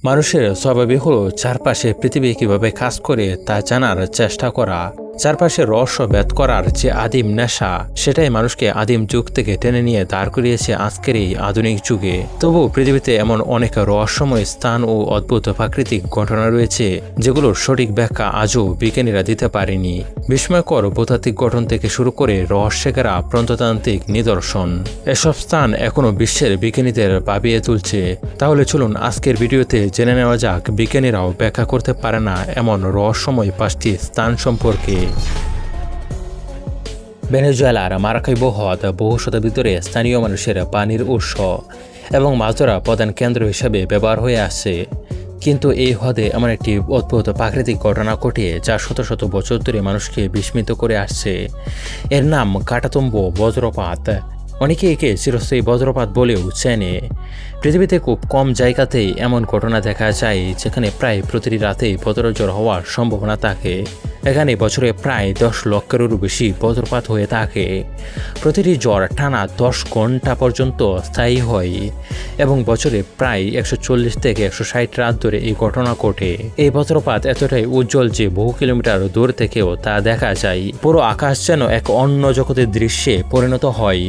মানুষের স্বভাবই হলো চারপাশে পৃথিবী কিভাবে কাজ করে তা জানার চেষ্টা করা। চারপাশে রহস্য ভেদ করার যে আদিম নেশা, সেটাই মানুষকে আদিম যুগ থেকে টেনে নিয়ে দাঁড় করিয়েছে আজকের এই আধুনিক যুগে। তবু পৃথিবীতে এমন অনেক রহস্যময় স্থান ও অদ্ভুত প্রাকৃতিক ঘটনা রয়েছে যেগুলোর সঠিক ব্যাখ্যা আজও বিজ্ঞানীরা দিতে পারেনি। বিস্ময়কর ভূতাত্ত্বিক গঠন থেকে শুরু করে রহস্যে ঘেরা প্রত্নতান্ত্রিক নিদর্শন, এসব স্থান এখনও বিশ্বের বিজ্ঞানীদের ভাবিয়ে তুলছে। তাহলে চলুন আজকের ভিডিওতে জেনে নেওয়া যাক বিজ্ঞানীরাও ব্যাখ্যা করতে পারে না এমন রহস্যময় 5টি স্থান সম্পর্কে। ভেনেজুয়েলার মারাকাইবো হ্রদ বহু শতাব্দী ধরে স্থানীয় মানুষের পানির উৎস এবং মাছ ধরা প্রধান কেন্দ্র হিসেবে ব্যবহার হয়ে আসছে। কিন্তু এই হ্রদে এমন একটি অদ্ভুত প্রাকৃতিক ঘটনা ঘটে যা শত শত বছর ধরে মানুষকে বিস্মিত করে আসছে। এর নাম কাটাতুম্বো বজ্রপাত। অনেকে একে চিরস্থায়ী বজ্রপাত বলেও চেনে। পৃথিবীতে খুব কম জায়গাতেই এমন ঘটনা দেখা যায় যেখানে প্রায় প্রতিটি রাতেই বজ্রঝড় হওয়ার সম্ভাবনা থাকে। এখানে বছরে প্রায় 10 লক্ষেরও বেশি বজ্রপাত হয়ে থাকে। প্রতিটি ঝড় টানা 10 ঘন্টা পর্যন্ত স্থায়ী হয় এবং বছরে প্রায় 140 থেকে 160 রাত ধরে এই ঘটনা ঘটে। এই বজ্রপাত এতটাই উজ্জ্বল যে বহু কিলোমিটার দূর থেকেও তা দেখা যায়। পুরো আকাশ যেন এক অন্য জগতের দৃশ্যে পরিণত হয়।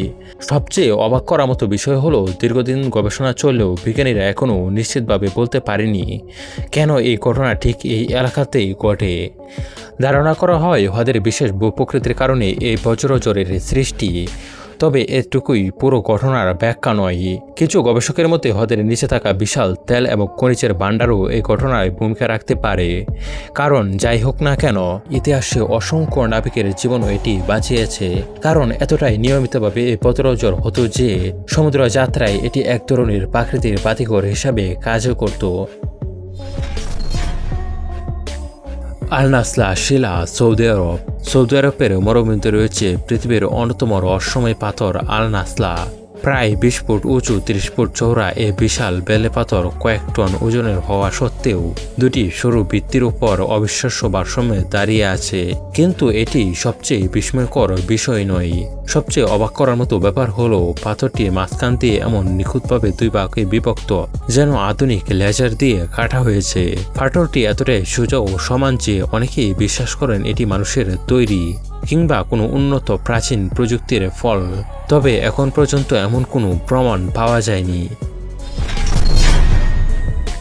সবচেয়ে অবাক করার মতো বিষয় হলো, দীর্ঘদিন গবেষণা চললেও বিজ্ঞানীরা এখনও নিশ্চিতভাবে বলতে পারেনি কেন এই ঘটনা ঠিক এই এলাকাতেই ঘটে। ধারণা করা হয় হ্রদের বিশেষ ভূপ্রকৃতির কারণে এই বজ্রঝড়ের সৃষ্টি, তবে এটুকুই পুরো ঘটনার ব্যাখ্যা নয়। কিছু গবেষকের মতে হ্রদের নিচে থাকা বিশাল তেল এবং খনিজের ভাণ্ডারও এই ঘটনায় ভূমিকা রাখতে পারে। কারণ যাই হোক না কেন, ইতিহাসে অসংখ্য নাবিকের জীবনও এটি বাঁচিয়েছে। কারণ এতটাই নিয়মিতভাবে এই বজ্রঝড় হতো যে সমুদ্র যাত্রায় এটি এক ধরনের প্রাকৃতিক বাতিঘর হিসাবে কাজ করত। আল নাসলা শিলা, সৌদি আরব। সৌদি আরবের মরুভূমিতে রয়েছে পৃথিবীর অন্যতম রহস্যময় পাথর আল নাসলা। প্রায় 20 ফুট উঁচু, 30 ফুট চওড়া এ বিশাল বেলে পাথর কয়েক টন ওজনের হওয়া সত্ত্বেও দুটি সরু ভিত্তির উপর অবিশ্বাস্য ভারসাম্যে দাঁড়িয়ে আছে। কিন্তু এটি সবচেয়ে বিস্ময়কর বিষয় নয়। সবচেয়ে অবাক করার মতো ব্যাপার হলো পাথরটি মাঝখান দিয়ে এমন নিখুঁতভাবে দুই ভাগে বিভক্ত, যেন আধুনিক লেজার দিয়ে কাটা হয়েছে। পাথরটি এতটাই সোজা ও সমান যে অনেকেই বিশ্বাস করেন এটি মানুষের তৈরি কিংবা কোনো উন্নত প্রাচীন প্রযুক্তির ফল। তবে এখন পর্যন্ত এমন কোনো প্রমাণ পাওয়া যায়নি।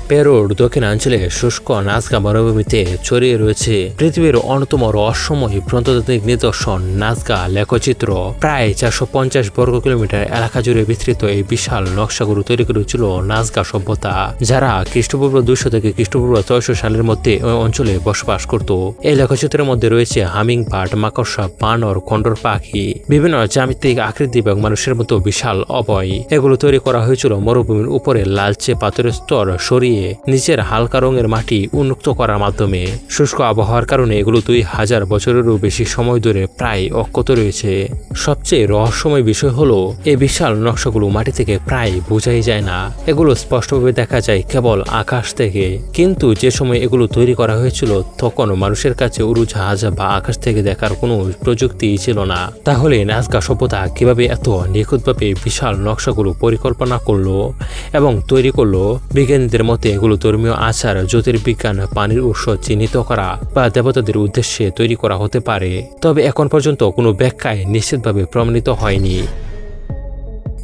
পেরুর দক্ষিণাঞ্চলে শুষ্ক নাজকা মরুভূমিতে ছড়িয়ে রয়েছে পৃথিবীর অন্যতম রহস্যময় প্রত্নতাত্ত্বিক নিদর্শন নাজকা লেখচিত্র। প্রায় 450 বর্গ কিলোমিটার এলাকা জুড়ে বিস্তৃত এই বিশাল নকশাগুলো তৈরি করেছিল নাজকা সভ্যতা, যারা খ্রিস্টপূর্ব 200 থেকে খ্রিস্টপূর্ব 600 সালের মধ্যে ওই অঞ্চলে বসবাস করত। এই লেখচিত্রের মধ্যে রয়েছে হামিং বার্ড, মাকড়সা, বানর, কন্ডর পাখি, বিভিন্ন জ্যামিতিক আকৃতি এবং মানুষের মতো বিশাল অবয়। এগুলো তৈরি করা হয়েছিল মরুভূমির উপরে লালচে পাথরের স্তর সরিয়ে নিচের হালকা রঙের মাটি উন্মুক্ত করার মাধ্যমে। শুষ্ক আবহাওয়ার কারণে এগুলো 2000 বছরেরও বেশি সময় ধরে প্রায় অক্ষত রয়েছে। সবচেয়ে রহস্যময় বিষয় হলো এই বিশাল নকশাগুলো মাটি থেকে প্রায় বোঝাই যায় না। এগুলো স্পষ্টভাবে দেখা যায় কেবল আকাশ থেকে। কিন্তু যে সময় এগুলো তৈরি করা হয়েছিল তখন মানুষের কাছে উড়োজাহাজ বা আকাশ থেকে দেখার কোনো প্রযুক্তি ছিল না। তাহলে নাজকা সভ্যতা কিভাবে এত নিখুঁতভাবে বিশাল নকশাগুলো পরিকল্পনা করলো এবং তৈরি করলো? বিজ্ঞানীদের মতে এগুলো ধর্মীয় আচার, জ্যোতির্বিজ্ঞান, পানির উৎস চিহ্নিত করা বা দেবতাদের উদ্দেশ্যে তৈরি করা হতে পারে। তবে এখন পর্যন্ত কোনো ব্যাখ্যায় নিশ্চিতভাবে প্রমাণিত হয়নি।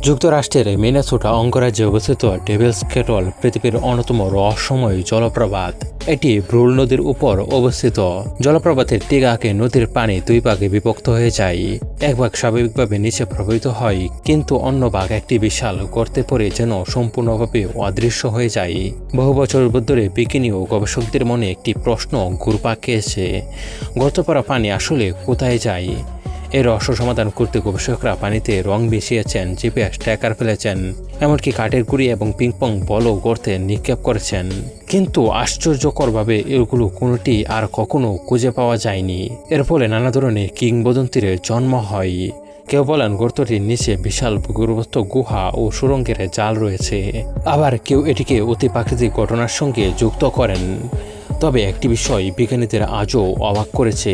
যুক্তরাষ্ট্রের মিনেসোটা অঙ্গরাজ্যে অবস্থিত ডেভিলস কেটল পৃথিবীর অন্যতম রহস্যময় জলপ্রপাত। এটি ব্রুল নদীর উপর অবস্থিত। জলপ্রপাতের টিগাকে নদীর পানি দুই ভাগে বিভক্ত হয়ে যায়। এক ভাগ স্বাভাবিকভাবে নিচে প্রবাহিত হয়, কিন্তু অন্য ভাগ একটি বিশাল গর্তে পড়ে যেন সম্পূর্ণভাবে অদৃশ্য হয়ে যায়। বহু বছর ধরে বিজ্ঞানী ও গবেষকদের মনে একটি প্রশ্ন ঘুরপাক খেয়েছে, গর্তে পড়া পানি আসলে কোথায় যায়? এর রহস্য সমাধান করতে গবেষকরা পানিতে রং মিশিয়েছেন, জিপিএস ট্র্যাকার ফেলেছেন, এমনকি কাঠের গুঁড়ি এবং পিংপং বলও গর্তে নিক্ষেপ করেছেন। কিন্তু আশ্চর্যকরভাবে এগুলো কোনোটি আর কখনো খুঁজে পাওয়া যায়নি। এর ফলে নানা ধরনের কিংবদন্তির জন্ম হয়। কেউ বলেন গর্তটির নিচে বিশাল ভূগর্ভস্থ গুহা ও সুড়ঙ্গের জাল রয়েছে, আবার কেউ এটিকে অতি প্রাকৃতিক ঘটনার সঙ্গে যুক্ত করেন। তবে একটি বিষয় বিজ্ঞানীদের আজও অবাক করেছে,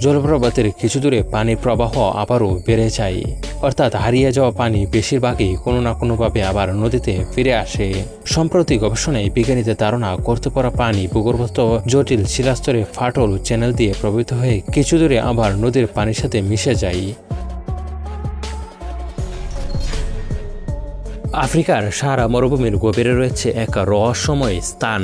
জলপ্রপাতের কিছু দূরে পানির প্রবাহ আবারও বেড়ে যায়, অর্থাৎ হারিয়ে যাওয়া পানি বেশিরভাগই কোনো না কোনোভাবে আবার নদীতে ফিরে আসে। সম্প্রতি গবেষণায় বিজ্ঞানীদের ধারণা করতে পারা পানি ভূগর্ভস্থ জটিল শিলাস্তরে ফাটল চ্যানেল দিয়ে প্রবাহিত হয়ে কিছু দূরে আবার নদীর পানির সাথে মিশে যায়। আফ্রিকার সাহারা মরুভূমির গভীরে রয়েছে এক রহস্যময় স্থান,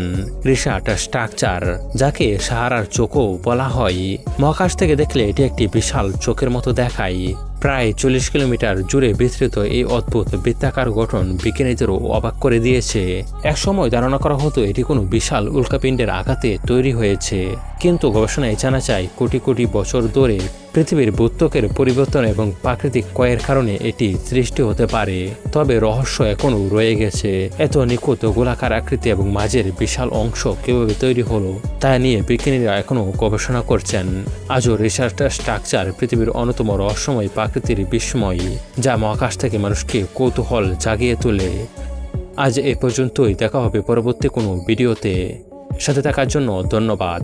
রিসার্ট স্ট্রাকচার, যাকে সাহারার চোখও বলা হয়। মহাকাশ থেকে দেখলে এটি একটি বিশাল চোখের মতো দেখায়। প্রায় 40 কিলোমিটার জুড়ে বিস্তৃত এই অদ্ভুত বৃত্তাকার গঠন বিজ্ঞানীদেরও অবাক করে দিয়েছে। একসময় ধারণা করা হতো এটি কোনো বিশাল উল্কাপিণ্ডের আঘাতে তৈরি হয়েছে, কিন্তু গবেষণায় জানা যায় কোটি কোটি বছর ধরে পৃথিবীর ভূত্বকের পরিবর্তন এবং প্রাকৃতিক ক্ষয়ের কারণে এটি সৃষ্টি হতে পারে। তবে রহস্য এখনও রয়ে গেছে, এত নিখুঁত গোলাকার আকৃতি এবং মাঝের বিশাল অংশ কিভাবে তৈরি হলো তা নিয়ে বিজ্ঞানীরা এখনও গবেষণা করছেন। আজও রিসার্চ স্ট্রাকচার পৃথিবীর অন্যতম রহস্যময় প্রাকৃতির বিস্ময়, যা মহাকাশ থেকে মানুষকে কৌতূহল জাগিয়ে তোলে। আজ এ পর্যন্তই, দেখা হবে পরবর্তী কোনো ভিডিওতে। সাথে থাকার জন্য ধন্যবাদ।